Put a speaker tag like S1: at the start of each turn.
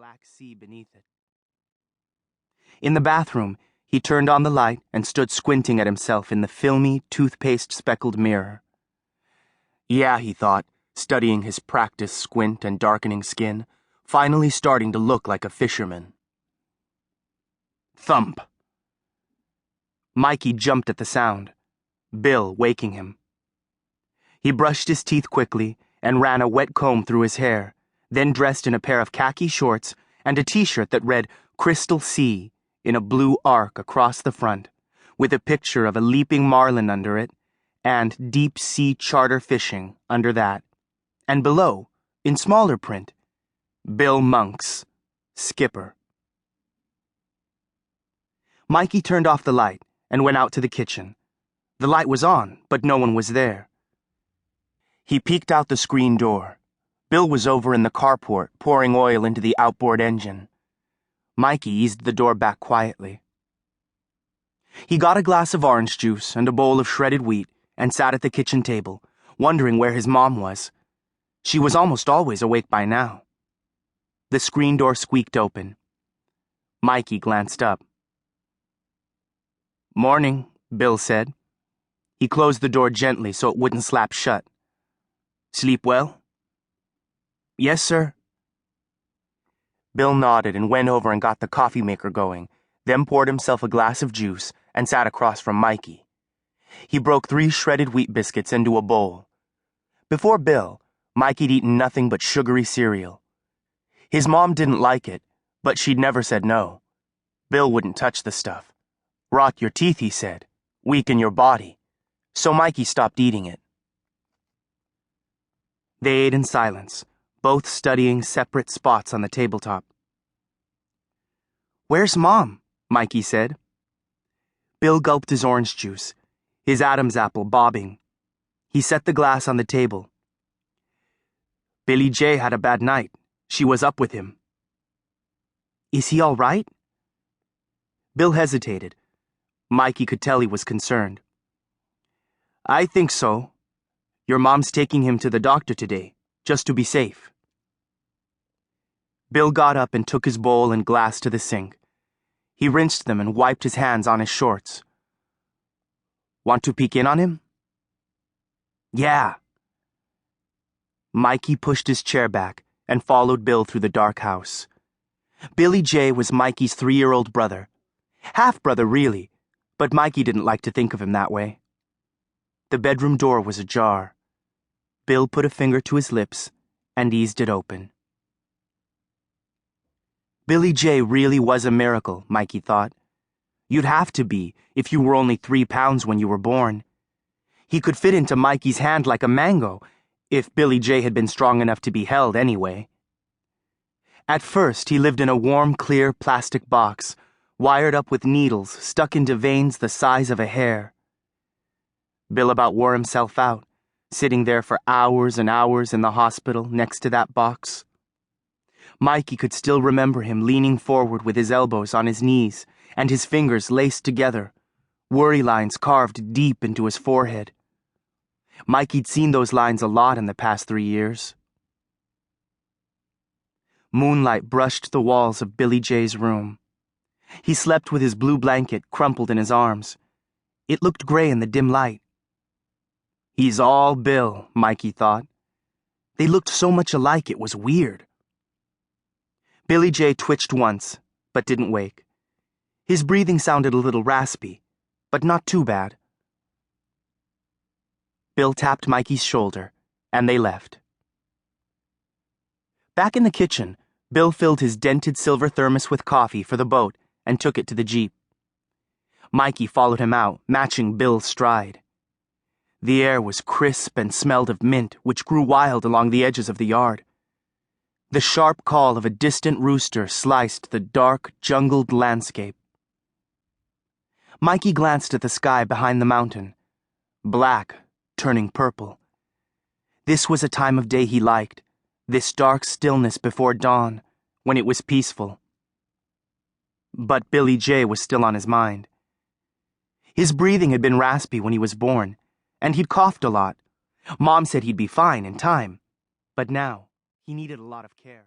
S1: black sea beneath it. In the bathroom, he turned on the light and stood squinting at himself in the filmy, toothpaste-speckled mirror. Yeah, he thought, studying his practiced squint and darkening skin, finally starting to look like a fisherman. Thump! Mikey jumped at the sound, Bill waking him. He brushed his teeth quickly and ran a wet comb through his hair, then dressed in a pair of khaki shorts and a t-shirt that read Crystal Sea in a blue arc across the front, with a picture of a leaping marlin under it, and deep sea charter fishing under that. And below, in smaller print, Bill Monks, skipper. Mikey turned off the light and went out to the kitchen. The light was on, but no one was there. He peeked out the screen door. Bill was over in the carport, pouring oil into the outboard engine. Mikey eased the door back quietly. He got a glass of orange juice and a bowl of shredded wheat and sat at the kitchen table, wondering where his mom was. She was almost always awake by now. The screen door squeaked open. Mikey glanced up. "Morning," Bill said. He closed the door gently so it wouldn't slap shut. "Sleep well?" "Yes, sir." Bill nodded and went over and got the coffee maker going, then poured himself a glass of juice and sat across from Mikey. He broke 3 shredded wheat biscuits into a bowl. Before Bill, Mikey'd eaten nothing but sugary cereal. His mom didn't like it, but she'd never said no. Bill wouldn't touch the stuff. Rot your teeth, he said. Weaken your body. So Mikey stopped eating it. They ate in silence, both studying separate spots on the tabletop. "Where's Mom?" Mikey said. Bill gulped his orange juice, his Adam's apple bobbing. He set the glass on the table. "Billy J had a bad night. She was up with him." "Is he all right?" Bill hesitated. Mikey could tell he was concerned. "I think so. Your mom's taking him to the doctor today, just to be safe." Bill got up and took his bowl and glass to the sink. He rinsed them and wiped his hands on his shorts. "Want to peek in on him?" "Yeah." Mikey pushed his chair back and followed Bill through the dark house. Billy J was Mikey's 3-year-old brother. Half-brother, really, but Mikey didn't like to think of him that way. The bedroom door was ajar. Bill put a finger to his lips and eased it open. Billy J really was a miracle, Mikey thought. You'd have to be if you were only 3 pounds when you were born. He could fit into Mikey's hand like a mango, if Billy J had been strong enough to be held anyway. At first, he lived in a warm, clear plastic box, wired up with needles stuck into veins the size of a hair. Bill about wore himself out, sitting there for hours and hours in the hospital next to that box. Mikey could still remember him leaning forward with his elbows on his knees and his fingers laced together, worry lines carved deep into his forehead. Mikey'd seen those lines a lot in the past 3 years. Moonlight brushed the walls of Billy J's room. He slept with his blue blanket crumpled in his arms. It looked gray in the dim light. He's all Bill, Mikey thought. They looked so much alike it was weird. Billy J twitched once, but didn't wake. His breathing sounded a little raspy, but not too bad. Bill tapped Mikey's shoulder, and they left. Back in the kitchen, Bill filled his dented silver thermos with coffee for the boat and took it to the Jeep. Mikey followed him out, matching Bill's stride. The air was crisp and smelled of mint, which grew wild along the edges of the yard. The sharp call of a distant rooster sliced the dark, jungled landscape. Mikey glanced at the sky behind the mountain. Black, turning purple. This was a time of day he liked, this dark stillness before dawn, when it was peaceful. But Billy J was still on his mind. His breathing had been raspy when he was born, and he'd coughed a lot. Mom said he'd be fine in time, but now he needed a lot of care.